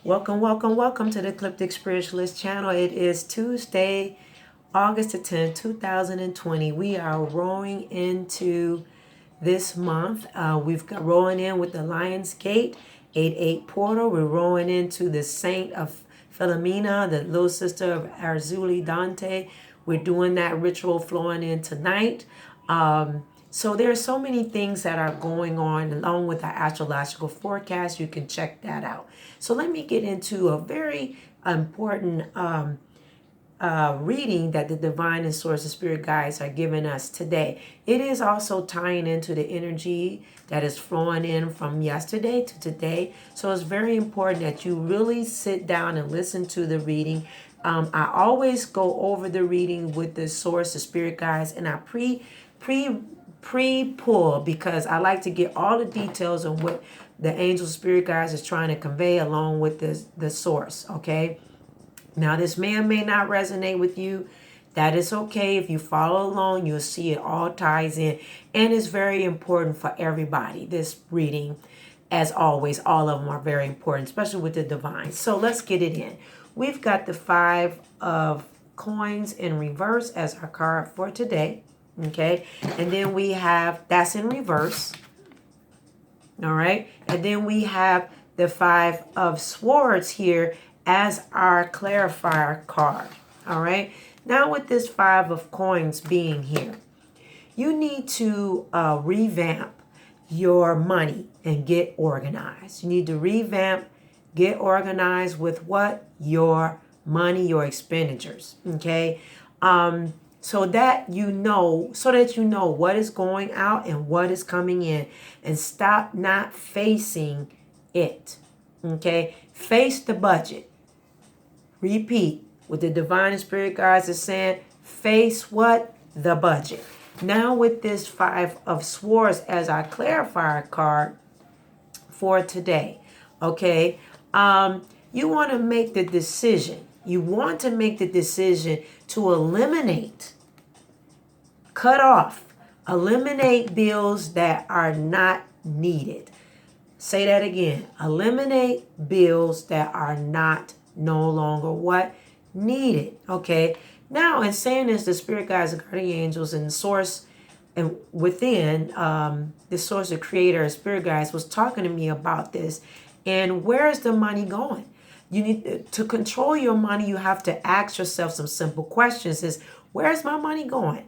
Welcome, welcome, welcome to the Ecliptic Spiritualist channel. It is Tuesday, August the 10th, 2020. We are rolling into this month. We've got rolling in with the Lion's Gate 8-8 portal. We're rolling into the Saint of Philomena, the little sister of Arzuli Dante. We're doing that ritual flowing in tonight. So there are so many things that are going on along with our astrological forecast. You can check that out. So let me get into a very important reading that the divine and source of spirit guides are giving us today. It is also tying into the energy that is flowing in from yesterday to today. So it's very important that you really sit down and listen to the reading. I always go over the reading with the source of spirit guides, and I pre-pull because I like to get all the details on what the angel spirit guides is trying to convey along with the source. Okay. Now, this may or may not resonate with you. That is okay. If you follow along, you'll see it all ties in. And it's very important for everybody, this reading. As always, all of them are very important, especially with the divine. So let's get it in. We've got the 5 of coins in reverse as our card for today. Okay. And then we have, that's in reverse. All right. And then we have the 5 of swords here as our clarifier card. All right. Now with this 5 of coins being here, you need to revamp your money and get organized. You need to revamp, get organized with what? Your money, your expenditures. Okay. So that you know what is going out and what is coming in, and stop not facing it. Okay. Face the budget. Repeat what the divine and spirit guides are saying. Face what? The budget. Now with this 5 of swords as our clarifier card for today. Okay. You want to make the decision. You want to make the decision to eliminate, cut off, eliminate bills that are not needed. Say that again. Eliminate bills that are not no longer what? Needed. Okay. Now, in saying this, the spirit guides, the guardian angels, and the source and within the source, the creator, spirit guides was talking to me about this. And where is the money going? You need to control your money. You have to ask yourself some simple questions. Is where's my money going?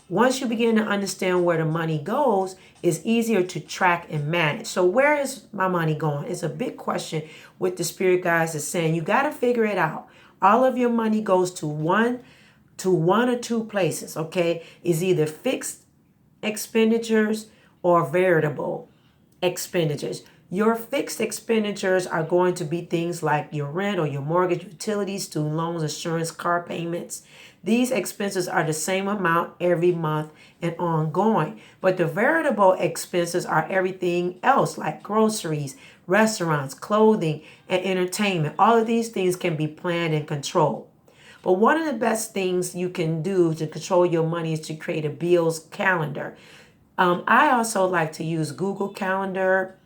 Once you begin to understand where the money goes, it's easier to track and manage. So where is my money going? It's a big question with the spirit guides is saying you got to figure it out. All of your money goes to one or two places, okay? It's either fixed expenditures or variable expenditures. Your fixed expenditures are going to be things like your rent or your mortgage, utilities, student loans, insurance, car payments. These expenses are the same amount every month and ongoing. But the variable expenses are everything else like groceries, restaurants, clothing, and entertainment. All of these things can be planned and controlled. But one of the best things you can do to control your money is to create a bills calendar. I also like to use Google Calendar.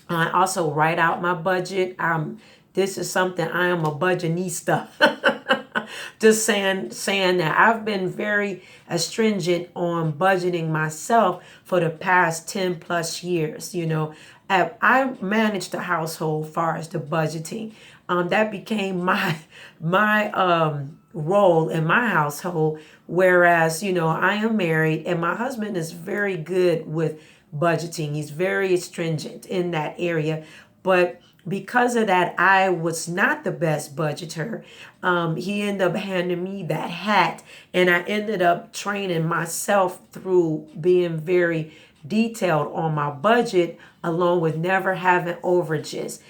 I also write out my budget. This is something I am a budgetista. Just saying that I've been very stringent on budgeting myself for the past 10 plus years. You know, I managed the household far as the budgeting. That became my role in my household. Whereas, you know, I am married and my husband is very good with budgeting. He's very stringent in that area. But because of that, I was not the best budgeter. He ended up handing me that hat, and I ended up training myself through being very detailed on my budget, along with never having overages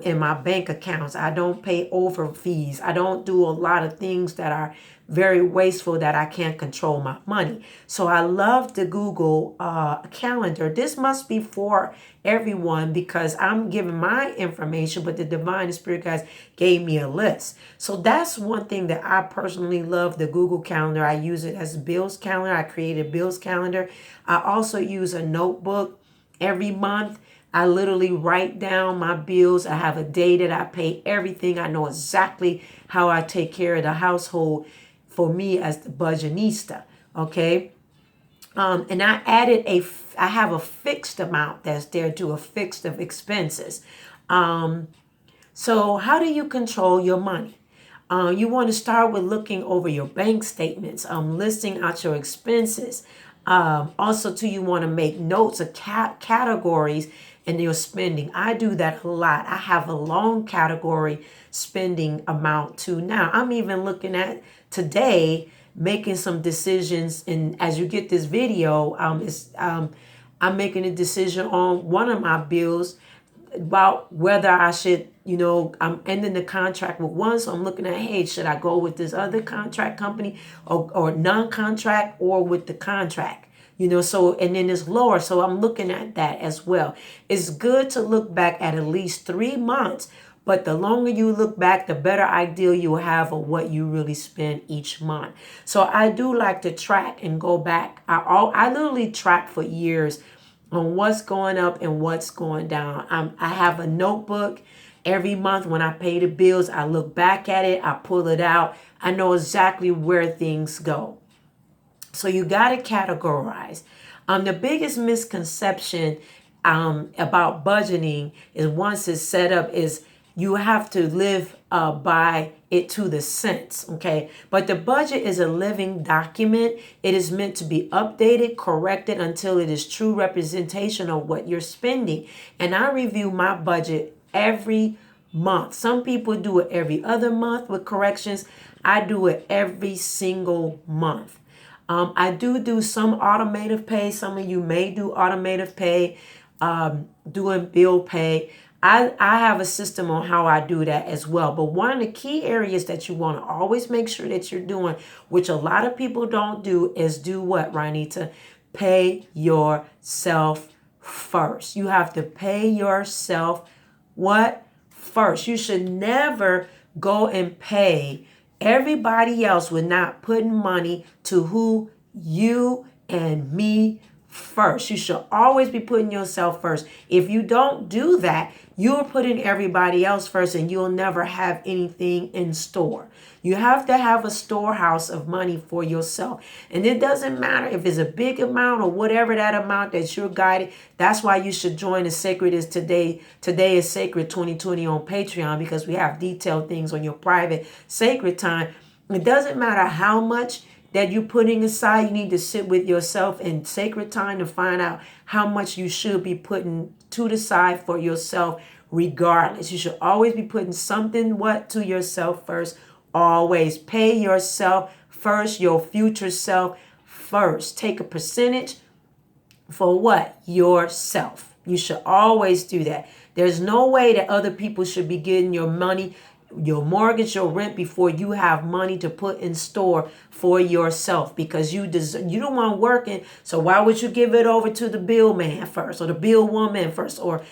in my bank accounts. I don't pay over fees. I don't do a lot of things that are very wasteful that I can't control my money. So I love the Google calendar. This must be for everyone because I'm giving my information, but the divine and spirit guides gave me a list. So that's one thing that I personally love, the Google calendar. I use it as a bills calendar. I created a bills calendar. I also use a notebook every month I literally write down my bills. I have a day that I pay everything. I know exactly how I take care of the household for me as the budgetista. Okay. And I have a fixed amount that's there to a fixed of expenses. So how do you control your money? You want to start with looking over your bank statements, listing out your expenses. Also, too, you want to make notes of categories in your spending. I do that a lot. I have a long category spending amount too. Now, I'm even looking at today making some decisions. And as you get this video, I'm making a decision on one of my bills about whether I should, I'm ending the contract with one. So I'm looking at, hey, should I go with this other contract company or non-contract or with the contract? So, and then it's lower. So I'm looking at that as well. It's good to look back at least 3 months, but the longer you look back, the better idea you have of what you really spend each month. So I do like to track and go back. I literally track for years on what's going up and what's going down. I have a notebook every month when I pay the bills. I look back at it, I pull it out. I know exactly where things go. So you got to categorize. The biggest misconception about budgeting is once it's set up is you have to live by it to the cents, okay? But the budget is a living document. It is meant to be updated, corrected until it is true representation of what you're spending. And I review my budget every month. Some people do it every other month with corrections. I do it every single month. I do some automated pay. Some of you may do automated pay, doing bill pay. I have a system on how I do that as well. But one of the key areas that you want to always make sure that you're doing, which a lot of people don't do, is do what, Ranita? Pay yourself first. You have to pay yourself what? First. You should never go and pay everybody else with not putting money to who? You and me first. You should always be putting yourself first. If you don't do that, you're putting everybody else first and you'll never have anything in store. You have to have a storehouse of money for yourself. And it doesn't matter if it's a big amount or whatever that amount that you're guided. That's why you should join the Sacred is Today. Today is Sacred 2020 on Patreon, because we have detailed things on your private sacred time. It doesn't matter how much that you're putting aside. You need to sit with yourself in sacred time to find out how much you should be putting to the side for yourself regardless. You should always be putting something to yourself first. Always pay yourself first, your future self first. Take a percentage for what? Yourself. You should always do that. There's no way that other people should be getting your money, your mortgage, your rent before you have money to put in store for yourself, because you don't want working. So why would you give it over to the bill man first or the bill woman first or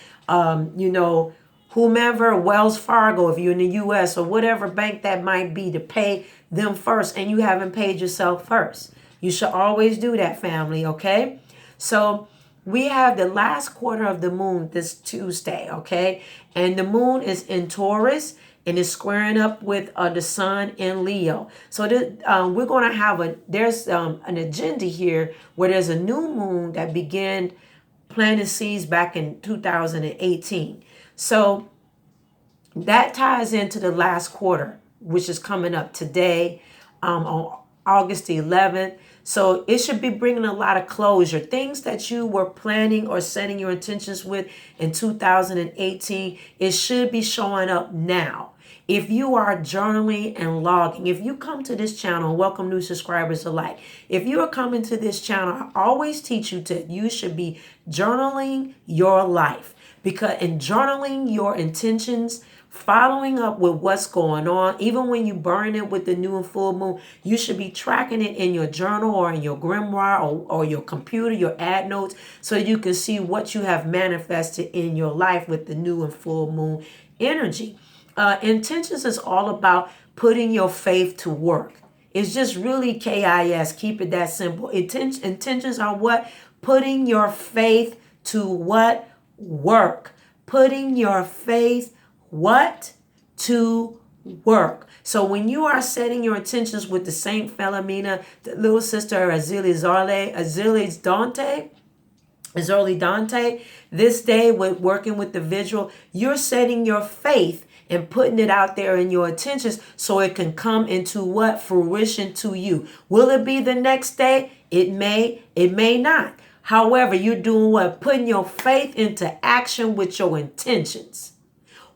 whomever, Wells Fargo if you're in the US or whatever bank that might be, to pay them first and you haven't paid yourself first? You should always do that, family, okay? So we have the last quarter of the moon this Tuesday, okay? And the moon is in Taurus and is squaring up with the sun in Leo. So we're going to have there's an agenda here where there's a new moon that began planting seeds back in 2018. So that ties into the last quarter, which is coming up today on August the 11th. So it should be bringing a lot of closure. Things that you were planning or setting your intentions with in 2018, it should be showing up now. If you are journaling and logging, if you come to this channel, welcome new subscribers alike. If you are coming to this channel, I always teach you should be journaling your life, because in journaling your intentions, following up with what's going on, even when you burn it with the new and full moon, you should be tracking it in your journal or in your grimoire or your computer, your ad notes, so you can see what you have manifested in your life with the new and full moon energy. Intentions is all about putting your faith to work. It's just really KIS. Keep it that simple. Intentions are what? Putting your faith to what? work. Putting your faith, what? To work. So when you are setting your intentions with the Saint Philomena, the little sister Azorli Dante, this day with working with the vigil, you're setting your faith and putting it out there in your intentions so it can come into what? Fruition to you. Will it be the next day? It may not. However, you're doing what? Putting your faith into action with your intentions.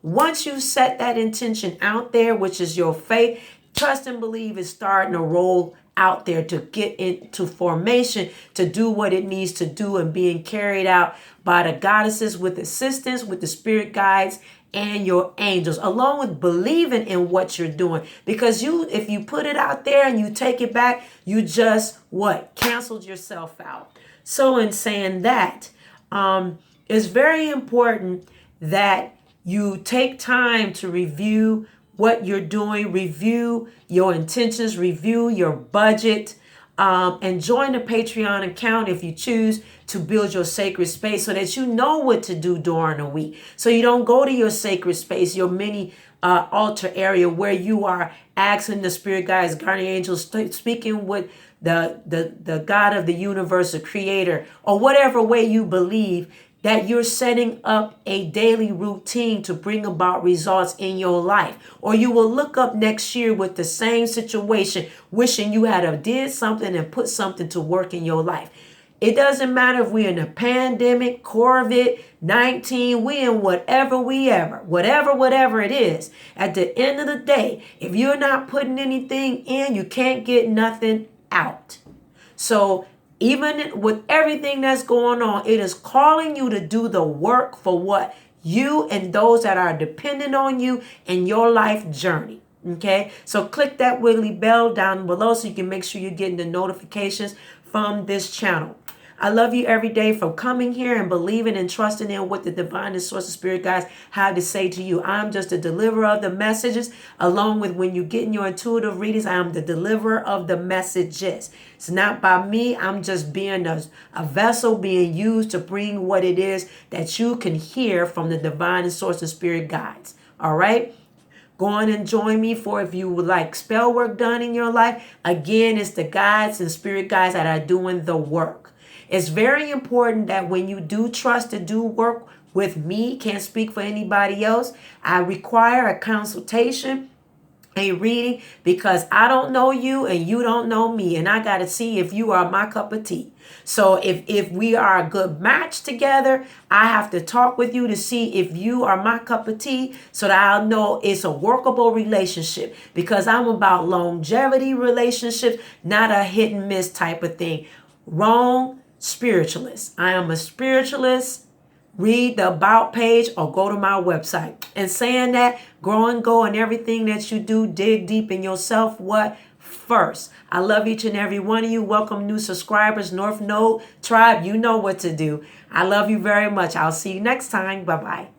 Once you set that intention out there, which is your faith, trust and believe is starting to roll out there to get into formation, to do what it needs to do and being carried out by the goddesses with assistance, with the spirit guides and your angels, along with believing in what you're doing. Because if you put it out there and you take it back, you just what? Canceled yourself out. So in saying that, it's very important that you take time to review what you're doing, review your intentions, review your budget, and join the Patreon account if you choose to build your sacred space so that you know what to do during the week. So you don't go to your sacred space, your mini altar area where you are asking the spirit guides, guardian angels, speaking with the God of the universe, the creator, or whatever way you believe, that you're setting up a daily routine to bring about results in your life. Or you will look up next year with the same situation, wishing you had did something and put something to work in your life. It doesn't matter if we're in a pandemic, COVID-19, we in whatever it is. At the end of the day, if you're not putting anything in, you can't get nothing out. So even with everything that's going on, it is calling you to do the work for what? You and those that are dependent on you in your life journey. Okay, so click that wiggly bell down below so you can make sure you're getting the notifications from this channel. I love you every day for coming here and believing and trusting in what the divine and source of spirit guides have to say to you. I'm just a deliverer of the messages, along with when you get in your intuitive readings, I am the deliverer of the messages. It's not by me. I'm just being a vessel being used to bring what it is that you can hear from the divine and source of spirit guides. All right. Go on and join me for if you would like spell work done in your life. Again, it's the guides and spirit guides that are doing the work. It's very important that when you do trust to do work with me, can't speak for anybody else, I require a consultation, a reading, because I don't know you and you don't know me, and I got to see if you are my cup of tea. So if we are a good match together, I have to talk with you to see if you are my cup of tea so that I'll know it's a workable relationship, because I'm about longevity relationships, not a hit and miss type of thing. Wrong. Spiritualist. I am a spiritualist. Read the about page or go to my website. And saying that, grow and go in everything that you do. Dig deep in yourself. What? First. I love each and every one of you. Welcome new subscribers. North Node Tribe, you know what to do. I love you very much. I'll see you next time. Bye-bye.